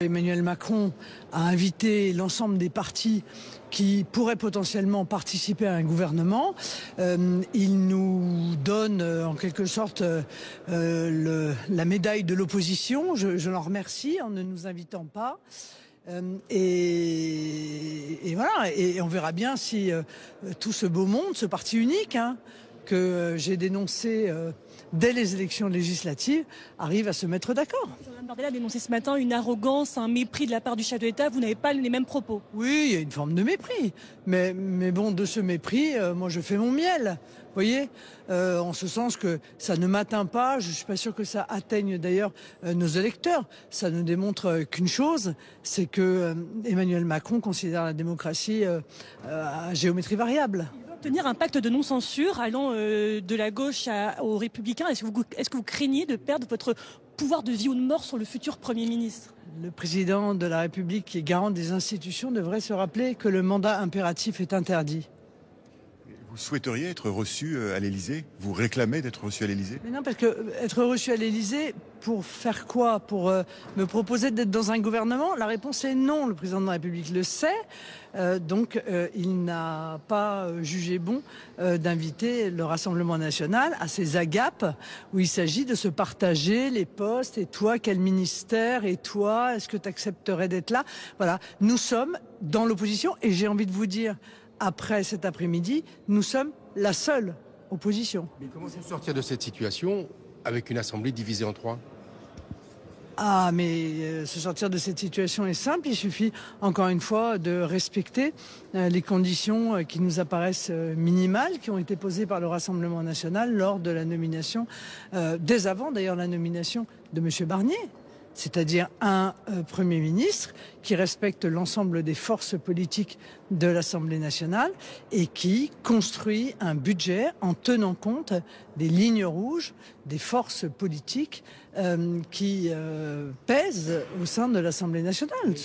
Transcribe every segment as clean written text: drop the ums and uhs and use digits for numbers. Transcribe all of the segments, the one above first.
Emmanuel Macron a invité l'ensemble des partis qui pourraient potentiellement participer à un gouvernement. Il nous donne en quelque sorte la médaille de l'opposition. Je l'en remercie en ne nous invitant pas. Et voilà, et on verra bien si tout ce beau monde, ce parti unique que j'ai dénoncé dès les élections législatives, arrive à se mettre d'accord. Jordan Bardella a dénoncé ce matin une arrogance, un mépris de la part du chef de l'État. Vous n'avez pas les mêmes propos. Oui, il y a une forme de mépris. Mais bon, de ce mépris, moi je fais mon miel. Vous voyez, en ce sens que ça ne m'atteint pas. Je ne suis pas sûr que ça atteigne d'ailleurs nos électeurs. Ça ne démontre qu'une chose, c'est que Emmanuel Macron considère la démocratie à géométrie variable. Tenir un pacte de non-censure allant de la gauche aux Républicains. Est-ce que vous craignez de perdre votre pouvoir de vie ou de mort sur le futur Premier ministre? Le président de la République, qui est garant des institutions, devrait se rappeler que le mandat impératif est interdit. Vous souhaiteriez être reçu à l'Élysée? Vous réclamez d'être reçu à l'Élysée? Mais non, parce que être reçu à l'Élysée, pour faire quoi? Pour me proposer d'être dans un gouvernement? La réponse est non. Le président de la République le sait. Donc il n'a pas jugé bon d'inviter le Rassemblement national à ces agapes où il s'agit de se partager les postes. Et toi, quel ministère? Et toi, est-ce que tu accepterais d'être là? Voilà, nous sommes dans l'opposition et j'ai envie de vous dire, après cet après-midi, nous sommes la seule opposition. Mais comment sortir de cette situation avec une assemblée divisée en trois? Ah, mais se sortir de cette situation est simple. Il suffit, encore une fois, de respecter les conditions qui nous apparaissent minimales, qui ont été posées par le Rassemblement national lors de la nomination, dès avant d'ailleurs la nomination de M. Barnier. C'est-à-dire un Premier ministre qui respecte l'ensemble des forces politiques de l'Assemblée nationale et qui construit un budget en tenant compte des lignes rouges, des forces politiques qui pèsent au sein de l'Assemblée nationale.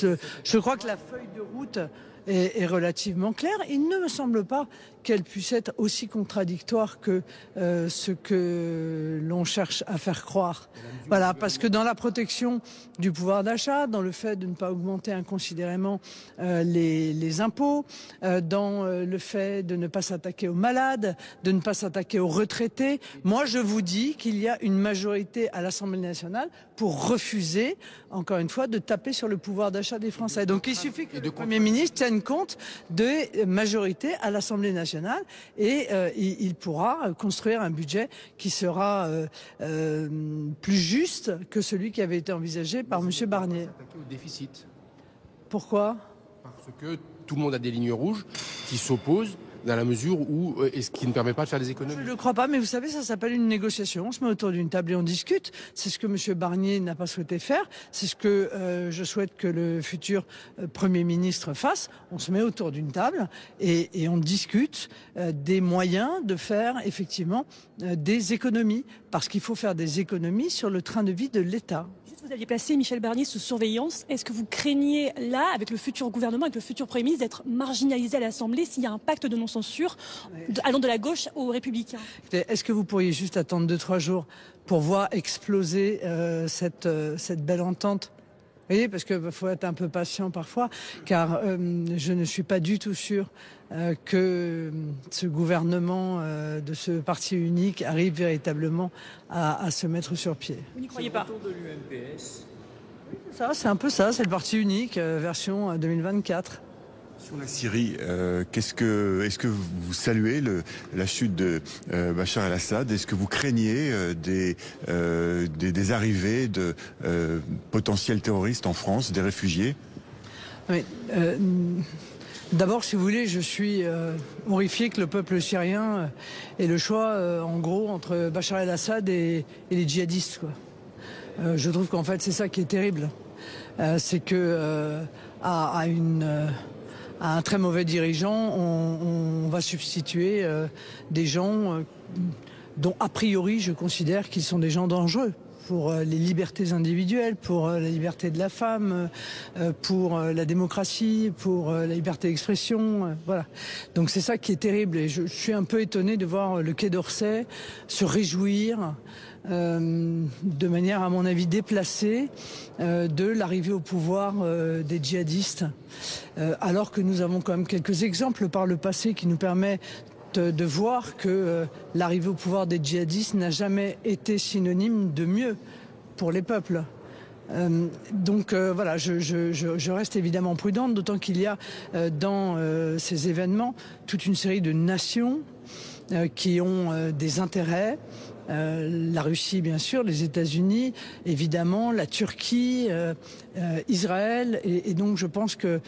Je crois que la feuille de route est relativement claire. Il ne me semble pas qu'elle puisse être aussi contradictoire que ce que l'on cherche à faire croire. Voilà, parce que dans la protection du pouvoir d'achat, dans le fait de ne pas augmenter inconsidérément les impôts, dans le fait de ne pas s'attaquer aux malades, de ne pas s'attaquer aux retraités, moi je vous dis qu'il y a une majorité à l'Assemblée nationale pour refuser, encore une fois, de taper sur le pouvoir d'achat des Français. Donc il suffit que le Premier ministre tienne compte de majorité à l'Assemblée nationale et il pourra construire un budget qui sera plus juste que celui qui avait été envisagé par M. Barnier. Au déficit. Pourquoi? Parce que tout le monde a des lignes rouges qui s'opposent dans la mesure où, et ce qui ne permet pas de faire des économies. Je ne le crois pas, mais vous savez, ça s'appelle une négociation. On se met autour d'une table et on discute. C'est ce que M. Barnier n'a pas souhaité faire. C'est ce que je souhaite que le futur Premier ministre fasse. On se met autour d'une table et on discute des moyens de faire effectivement des économies. Parce qu'il faut faire des économies sur le train de vie de l'État. Vous aviez placé Michel Barnier sous surveillance. Est-ce que vous craignez là, avec le futur gouvernement, avec le futur Premier ministre, d'être marginalisé à l'Assemblée s'il y a un pacte de non-censure allant de la gauche aux Républicains? Est-ce que vous pourriez juste attendre 2-3 jours pour voir exploser cette belle entente? Vous voyez, parce qu'il faut être un peu patient parfois, car je ne suis pas du tout sûr que ce gouvernement de ce parti unique arrive véritablement à se mettre sur pied. Vous n'y croyez pas? Ça, c'est un peu ça, c'est le parti unique, version 2024. Sur la Syrie, est-ce que vous saluez la chute de Bachar el-Assad? Est-ce que vous craignez des arrivées de potentiels terroristes en France, des réfugiés? Oui, d'abord, si vous voulez, je suis horrifié que le peuple syrien ait le choix, en gros, entre Bachar el-Assad et les djihadistes, quoi. Je trouve qu'en fait, c'est ça qui est terrible. C'est que à un très mauvais dirigeant, on va substituer des gens dont a priori je considère qu'ils sont des gens dangereux. pour les libertés individuelles, pour la liberté de la femme, pour la démocratie, pour la liberté d'expression. Voilà. Donc c'est ça qui est terrible. Et je suis un peu étonné de voir le Quai d'Orsay se réjouir de manière, à mon avis, déplacée de l'arrivée au pouvoir des djihadistes, alors que nous avons quand même quelques exemples par le passé qui nous permettent de voir que l'arrivée au pouvoir des djihadistes n'a jamais été synonyme de mieux pour les peuples. Donc voilà, je reste évidemment prudente, d'autant qu'il y a dans ces événements toute une série de nations qui ont des intérêts. La Russie, bien sûr, les États-Unis, évidemment, la Turquie, Israël, et donc je pense que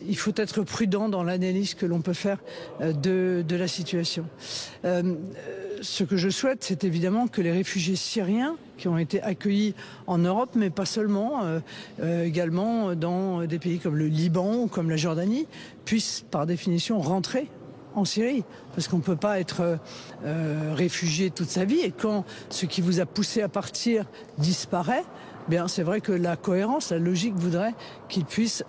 il faut être prudent dans l'analyse que l'on peut faire de la situation. Ce que je souhaite, c'est évidemment que les réfugiés syriens qui ont été accueillis en Europe, mais pas seulement, également dans des pays comme le Liban ou comme la Jordanie, puissent par définition rentrer en Syrie, parce qu'on ne peut pas être réfugié toute sa vie, et quand ce qui vous a poussé à partir disparaît, bien c'est vrai que la cohérence, la logique voudrait qu'ils puissent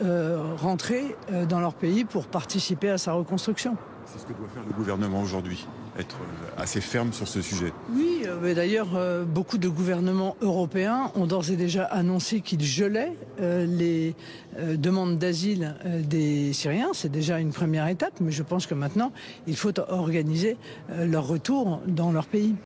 rentrer dans leur pays pour participer à sa reconstruction. C'est ce que doit faire le gouvernement aujourd'hui, être assez ferme sur ce sujet. Oui, mais d'ailleurs, beaucoup de gouvernements européens ont d'ores et déjà annoncé qu'ils gelaient les demandes d'asile des Syriens. C'est déjà une première étape, mais je pense que maintenant, il faut organiser leur retour dans leur pays.